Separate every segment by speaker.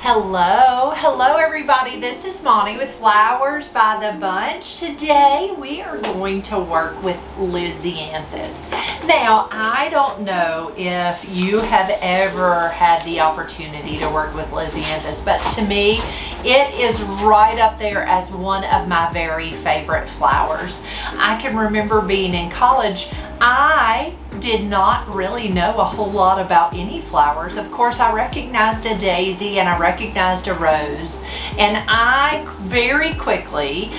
Speaker 1: Hello everybody. This is Monty with Flowers by the Bunch. Today we are going to work with Lisianthus. Now, I don't know if you have ever had the opportunity to work with Lisianthus, but to me, it is right up there as one of my very favorite flowers. I can remember being in college, I did not really know a whole lot about any flowers. Of course, I recognized a daisy and I recognized a rose, and I very quickly,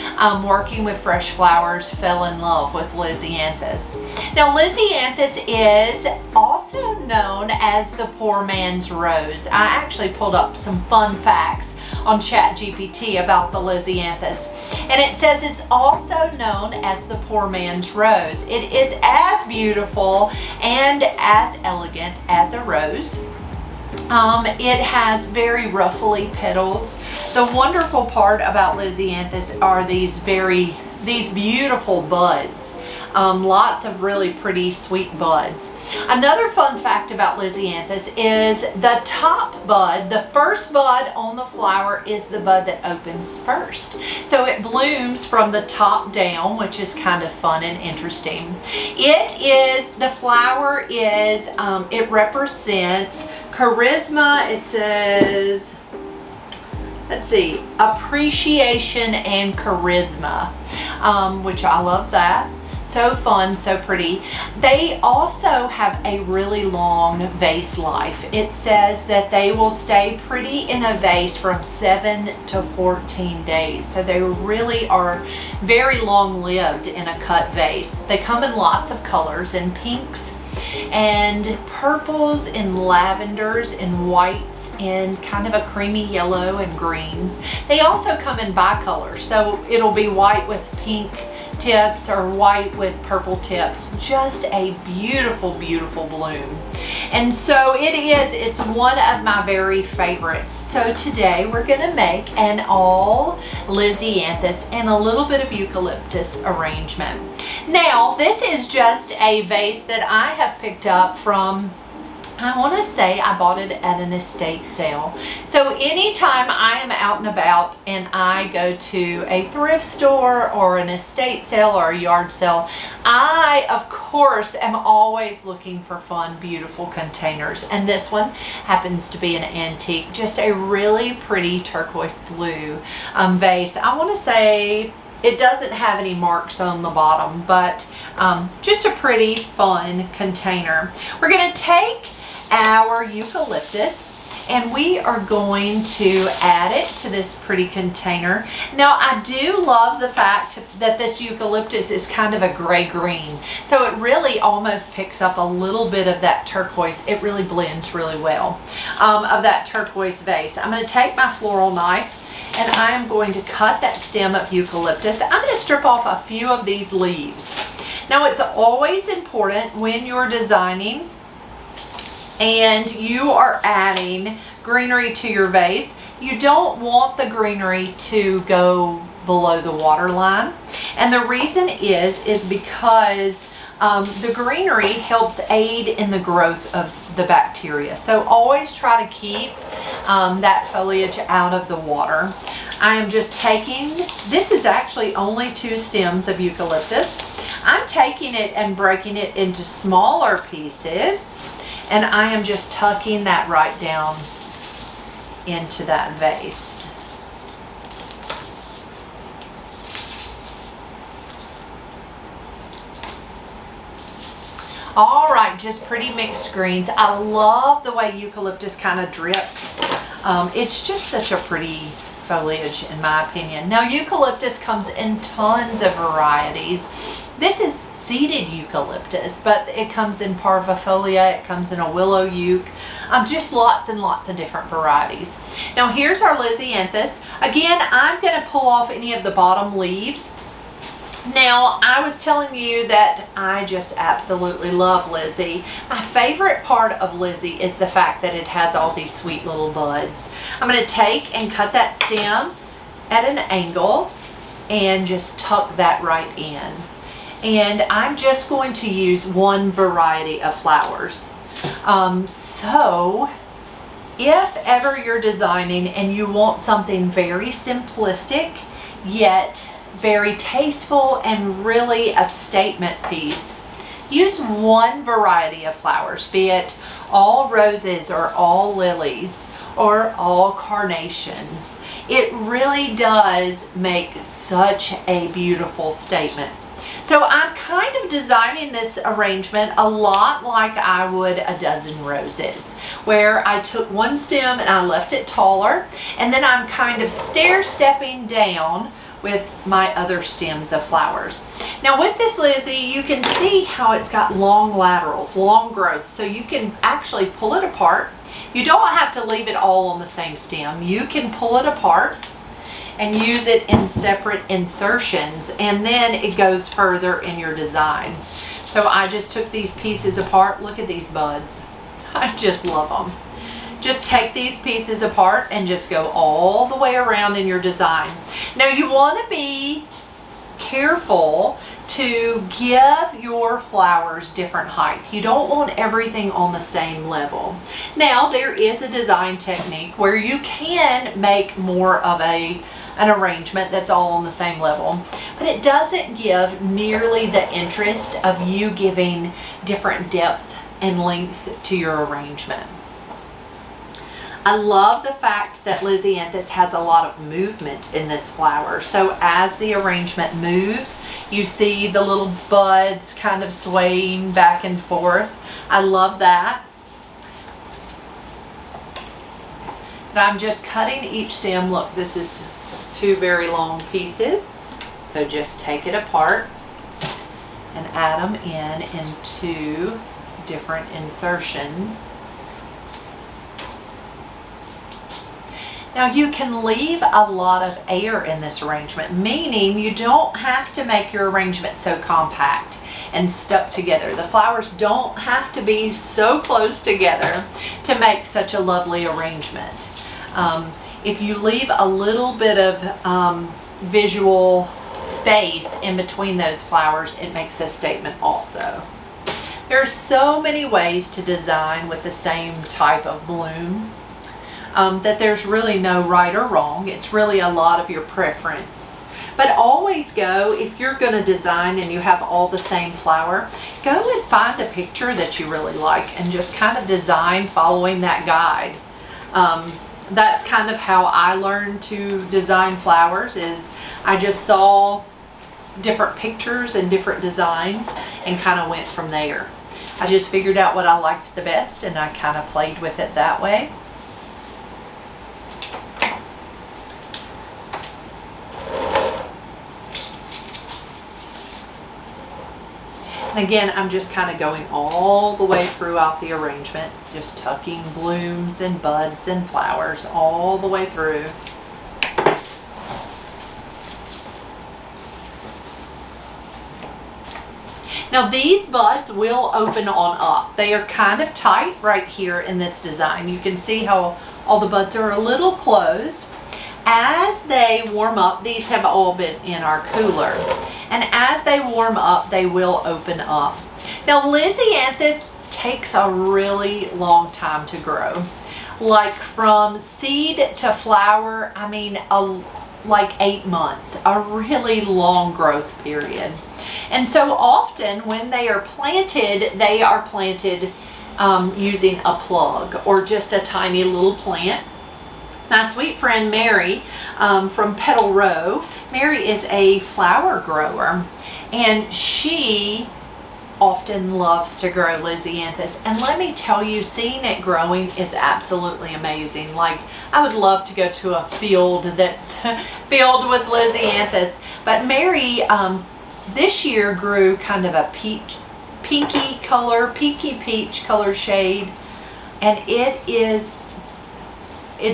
Speaker 1: working with fresh flowers, fell in love with Lisianthus. Now, Lisianthus is also known as the poor man's rose. I actually pulled up some fun facts on ChatGPT about the Lisianthus, and it says it's also known as the poor man's rose. It is as beautiful and as elegant as a rose. It has very ruffly petals. The wonderful part about Lisianthus are these beautiful buds. Lots of really pretty sweet buds. Another fun fact about Lisianthus is the top bud, the first bud on the flower, is the bud that opens first. So it blooms from the top down, which is kind of fun and interesting. The flower is, it represents charisma. It says, let's see, appreciation and charisma, which I love that. So fun, so pretty. They also have a really long vase life. It says that they will stay pretty in a vase from 7 to 14 days. So they really are very long lived in a cut vase. They come in lots of colors, in pinks and purples and lavenders and whites and kind of a creamy yellow and greens. They also come in bicolor, so it'll be white with pink tips or white with purple tips. Just a beautiful, beautiful bloom. And so it's one of my very favorites. So today we're gonna make an all Lisianthus and a little bit of eucalyptus arrangement. Now, this is just a vase that I have picked up from, I want to say I bought it at an estate sale. So anytime I am out and about and I go to a thrift store or an estate sale or a yard sale, I, of course, am always looking for fun, beautiful containers. And this one happens to be an antique, just a really pretty turquoise blue vase. I want to say it doesn't have any marks on the bottom, but just a pretty fun container. We're going to take our eucalyptus and we are going to add it to this pretty container. Now, I do love the fact that this eucalyptus is kind of a gray-green, so it really almost picks up a little bit of that turquoise. It really blends really well of that turquoise vase. I'm going to take my floral knife and I am going to cut that stem of eucalyptus. I'm going to strip off a few of these leaves. Now, it's always important when you're designing and you are adding greenery to your vase, you don't want the greenery to go below the water line. And the reason is because the greenery helps aid in the growth of the bacteria. So always try to keep that foliage out of the water. I am just taking, this is actually only 2 stems of eucalyptus. I'm taking it and breaking it into smaller pieces, and I am just tucking that right down into that vase. All right, just pretty mixed greens. I love the way eucalyptus kind of drips. It's just such a pretty foliage, in my opinion. Now, eucalyptus comes in tons of varieties. This is seeded eucalyptus, but it comes in parvifolia, it comes in a willow euc, just lots and lots of different varieties. Now, here's our Lisianthus. Again, I'm going to pull off any of the bottom leaves. Now, I was telling you that I just absolutely love Lizzie. My favorite part of Lizzie is the fact that it has all these sweet little buds. I'm going to take and cut that stem at an angle and just tuck that right in. And I'm just going to use one variety of flowers. So if ever you're designing and you want something very simplistic, yet very tasteful and really a statement piece, use one variety of flowers, be it all roses or all lilies or all carnations. It really does make such a beautiful statement. So I'm kind of designing this arrangement a lot like I would a dozen roses, where I took one stem and I left it taller, and then I'm kind of stair-stepping down with my other stems of flowers. Now with this Lizzie, you can see how it's got long laterals, long growth, so you can actually pull it apart. You don't have to leave it all on the same stem. You can pull it apart and use it in separate insertions, and then it goes further in your design. So I just took these pieces apart. Look at these buds. I just love them. Just take these pieces apart and just go all the way around in your design. Now you want to be careful to give your flowers different height. You don't want everything on the same level. Now there is a design technique where you can make more of an arrangement that's all on the same level, but it doesn't give nearly the interest of you giving different depth and length to your arrangement. I love the fact that Lisianthus has a lot of movement in this flower. So as the arrangement moves, you see the little buds kind of swaying back and forth. I love that. And I'm just cutting each stem. Look, this is two very long pieces. So just take it apart and add them in two different insertions. Now you can leave a lot of air in this arrangement, meaning you don't have to make your arrangement so compact and stuck together. The flowers don't have to be so close together to make such a lovely arrangement. If you leave a little bit of visual space in between those flowers, it makes a statement also. There are so many ways to design with the same type of bloom. That there's really no right or wrong. It's really a lot of your preference. But always go, if you're going to design and you have all the same flower, go and find a picture that you really like and just kind of design following that guide. That's kind of how I learned to design flowers, is I just saw different pictures and different designs and kind of went from there. I just figured out what I liked the best and I kind of played with it that way. And again, I'm just kind of going all the way throughout the arrangement, just tucking blooms and buds and flowers all the way through. Now these buds will open on up. They are kind of tight right here in this design. You can see how all the buds are a little closed. As they warm up, these have all been in our cooler, and as they warm up, they will open up. Now Lisianthus takes a really long time to grow. Like from seed to flower, I mean like 8 months, a really long growth period. And so often when they are planted using a plug or just a tiny little plant. My sweet friend Mary from Petal Row, Mary is a flower grower, and she often loves to grow Lisianthus. And let me tell you, seeing it growing is absolutely amazing. Like, I would love to go to a field that's filled with Lisianthus. But Mary this year grew kind of a pinky peach color shade, and it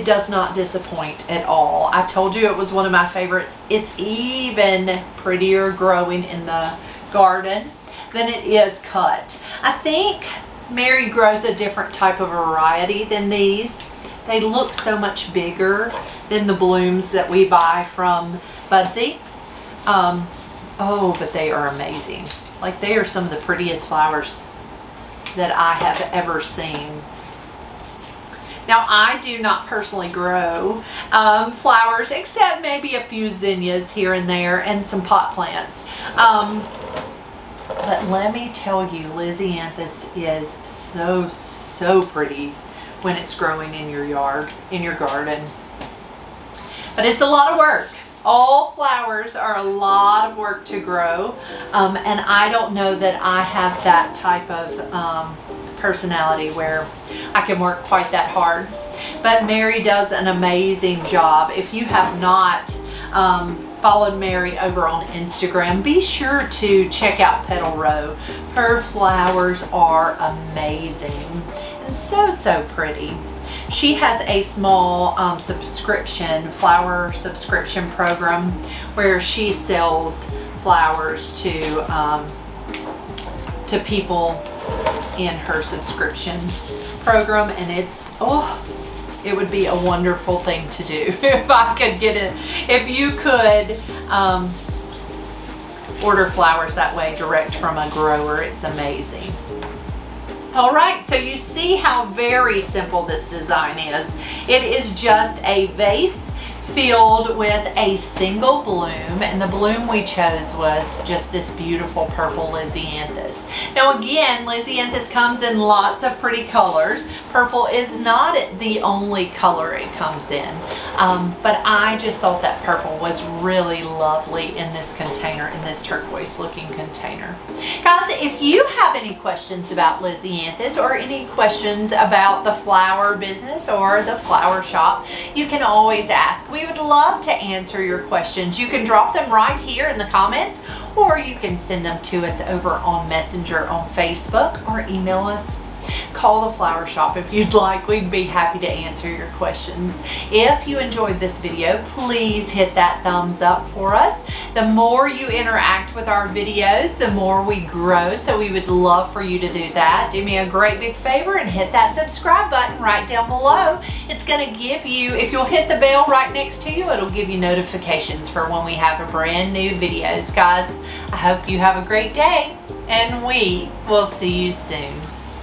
Speaker 1: does not disappoint at all. I told you it was one of my favorites. It's even prettier growing in the garden than it is cut. I think Mary grows a different type of variety than these. They look so much bigger than the blooms that we buy from Budsy. Oh, but they are amazing. Like, they are some of the prettiest flowers that I have ever seen. Now, I do not personally grow flowers, except maybe a few zinnias here and there and some pot plants. But let me tell you, Lisianthus is so pretty when it's growing in your yard, in your garden. But it's a lot of work. All flowers are a lot of work to grow, and I don't know that I have that type of personality where I can work quite that hard. But Mary does an amazing job. If you have not followed Mary over on Instagram, be sure to check out Petal Row. Her flowers are amazing and so pretty. She has a small flower subscription program where she sells flowers to people in her subscription program, and it would be a wonderful thing to do if I could get it. If you could order flowers that way direct from a grower, it's amazing. All right, so you see how very simple this design is. It is just a vase filled with a single bloom, and the bloom we chose was just this beautiful purple Lisianthus. Now again, Lisianthus comes in lots of pretty colors. Purple is not the only color it comes in, but I just thought that purple was really lovely in this container, in this turquoise looking container. Guys, if you have any questions about Lisianthus or any questions about the flower business or the flower shop, you can always ask. We would love to answer your questions. You can drop them right here in the comments, or you can send them to us over on Messenger on Facebook, or email us. Call the flower shop if you'd like. We'd be happy to answer your questions. If you enjoyed this video, please hit that thumbs up for us. The more you interact with our videos, the more we grow, so we would love for you to do that. Do me a great big favor and hit that subscribe button right down below. It's going to give you, if you'll hit the bell right next to you, it'll give you notifications for when we have a brand new videos. Guys, I hope you have a great day, and we will see you soon.